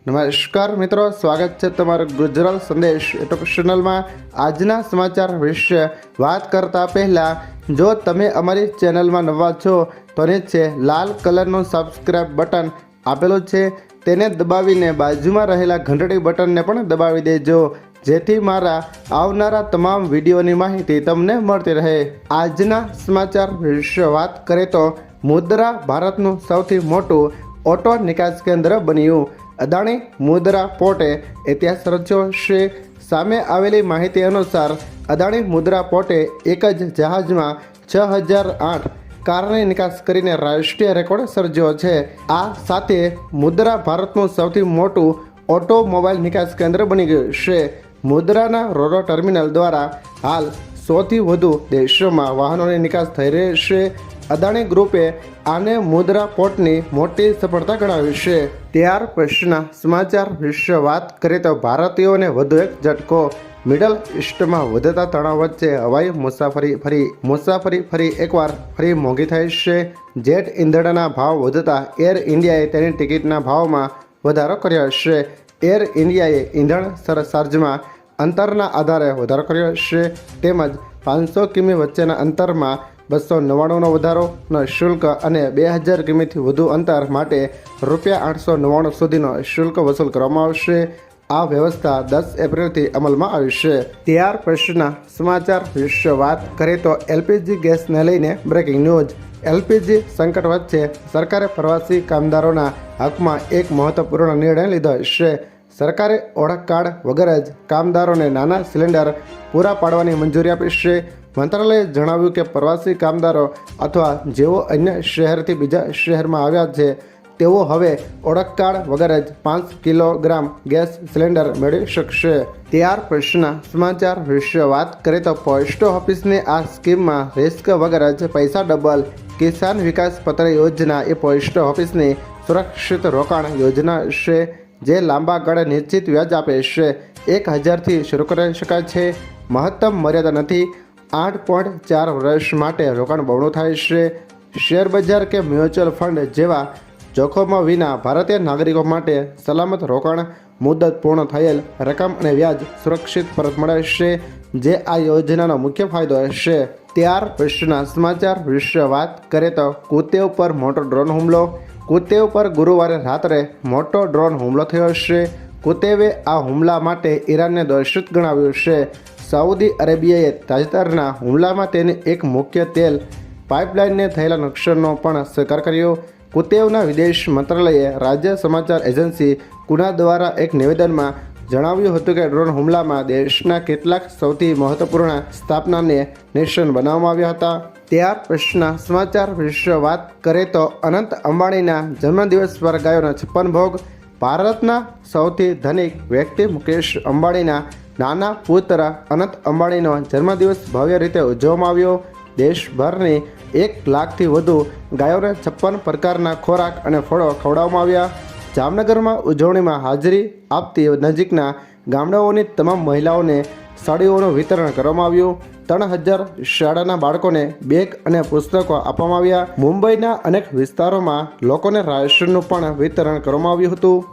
નમસ્કાર મિત્રો, સ્વાગત છે તમારું ગુજરાત સંદેશ યુટ્યુબ ચેનલમાં। આજના સમાચાર વિશે વાત કરતા પહેલાં જો તમે અમારી ચેનલમાં નવા છો તો નીચે લાલ કલરનું સબસ્ક્રાઇબ બટન આપેલું છે, તેને દબાવીને બાજુમાં રહેલા ઘંટડી બટનને પણ દબાવી દેજો, જેથી મારા આવનારા તમામ વિડીયોની માહિતી તમને મળતી રહે। આજના સમાચાર વિશે વાત કરીએ તો મુદ્રા ભારતનું સૌથી મોટું ઓટો નિકાસ કેન્દ્ર બન્યું। અદાણી મુદ્રા પોર્ટે ઇતિહાસ રચ્યો છે। સામે આવેલી માહિતી અનુસાર અદાણી મુદ્રા પોર્ટે એક જ જહાજમાં 6008 કારની નિકાસ કરીને રાષ્ટ્રીય રેકોર્ડ સર્જ્યો છે। આ સાથે મુદ્રા ભારતનું સૌથી મોટું ઓટોમોબાઈલ નિકાસ કેન્દ્ર બની ગયું છે। મુદ્રાના રોરો ટર્મિનલ દ્વારા હાલ 100થી વધુ દેશોમાં વાહનોની નિકાસ થઈ રહી છે। અદાણી ગ્રુપે આને મુદ્રા પોર્ટની મોટી સફળતા ગણાવી છે। ત્યાર પછીના સમાચાર વિશે વાત કરીએ તો ભારતીયોને વધુ એક ઝટકો। મિડલ ઇસ્ટમાં વધતા તણાવ વચ્ચે હવાઈ મુસાફરી ફરી એકવાર મોંઘી થઈ છે। જેટ ઇંધણના ભાવ વધતા એર ઇન્ડિયાએ તેની ટિકિટના ભાવમાં વધારો કર્યો છે। એર ઇન્ડિયાએ ઇંધણ સરચાર્જમાં અંતરના આધારે વધારો કર્યો છે, તેમજ 500 કિમી વચ્ચેના અંતરમાં 299નો વધારોનો શુલ્ક અને 2000 કિમીથી વધુ અંતર માટે ₹899 સુધીનો શુલ્ક વસૂલ કરવામાં આવશે। આ વ્યવસ્થા 10 એપ્રિલથી અમલમાં આવી છે। ત્યાર પછીના સમાચાર વિશે વાત કરીએ તો એલપીજી ગેસને લઈને બ્રેકિંગ ન્યૂઝ। એલપીજી સંકટ વચ્ચે સરકારે પ્રવાસી કામદારોના હકમાં એક મહત્વપૂર્ણ નિર્ણય લીધો છે। સરકારે ઓળખ કાર્ડ વગર જ કામદારોને નાના સિલિન્ડર પૂરા પાડવાની મંજૂરી આપી છે। મંત્રાલયે જણાવ્યું કે પ્રવાસી કામદારો અથવા જેઓ અન્ય શહેરથી બીજા શહેરમાં આવ્યા છે તેઓ હવે ઓળખ કાર્ડ વગર જ 5 કિલોગ્રામ ગેસ સિલિન્ડર મેળવી શકશે। ત્યાર પછીના સમાચાર વિશે વાત કરીએ તો પોસ્ટ ઓફિસની આ સ્કીમમાં રિસ્ક વગર જ પૈસા ડબલ। કિસાન વિકાસ પત્ર યોજના એ પોસ્ટ ઓફિસની સુરક્ષિત રોકાણ યોજના છે, જે લાંબા ગાળે નિશ્ચિત વ્યાજ આપે છે। 1000થી શરૂ કરી શકાય છે, મહત્તમ મર્યાદા નથી। 8.4 વર્ષ માટે રોકાણ બમણું થાય છે। શેર બજાર કે મ્યુચ્યુઅલ ફંડ જેવા જોખમો વિના ભારતીય નાગરિકો માટે સલામત રોકાણ, મુદત પૂર્ણ થયેલ રકમ અને વ્યાજ સુરક્ષિત પરત મળે છે, જે આ યોજનાનો મુખ્ય ફાયદો છે। ત્યાર પછીના સમાચાર વિશે વાત કરીએ તો કુતેવ પર મોટો ડ્રોન હુમલો। કુતેવ પર ગુરુવારે રાત્રે મોટો ડ્રોન હુમલો થયો છે। કુતેવે આ હુમલા માટે ઈરાનને દોષિત ગણાવ્યું છે। સાઉદી અરેબિયાએ તાજેતરના હુમલામાં તેની એક મુખ્ય તેલ પાઇપલાઇનને થયેલા નુકસાનનો પણ સ્વીકાર કર્યો। કુતેવના વિદેશ મંત્રાલયે રાજ્ય સમાચાર એજન્સી કુના દ્વારા એક નિવેદનમાં જણાવ્યું હતું કે ડ્રોન હુમલામાં દેશના કેટલાક સૌથી મહત્વપૂર્ણ સ્થાપનાને નિશાન બનાવવામાં આવ્યા હતા। ત્યાર પછીના સમાચાર વિશે વાત કરીએ તો અનંત અંબાણીના જન્મદિવસ પર ગાયોના 56 ભોગ। ભારતના સૌથી ધનિક વ્યક્તિ મુકેશ અંબાણીના નાના પુત્ર અનંત અંબાણીનો જન્મદિવસ ભવ્ય રીતે ઉજવવામાં આવ્યો। દેશભરની 1 લાખથી વધુ ગાયોને 56 પ્રકારના ખોરાક અને ફળો ખવડાવવામાં આવ્યા। જામનગરમાં ઉજવણીમાં હાજરી આપતી નજીકના ગામડાઓની તમામ મહિલાઓને સાડીઓનું વિતરણ કરવામાં આવ્યું। 3000 શાળાના બાળકોને બેગ અને પુસ્તકો આપવામાં આવ્યા। મુંબઈના અનેક વિસ્તારોમાં લોકોને રાશનનું પણ વિતરણ કરવામાં આવ્યું હતું।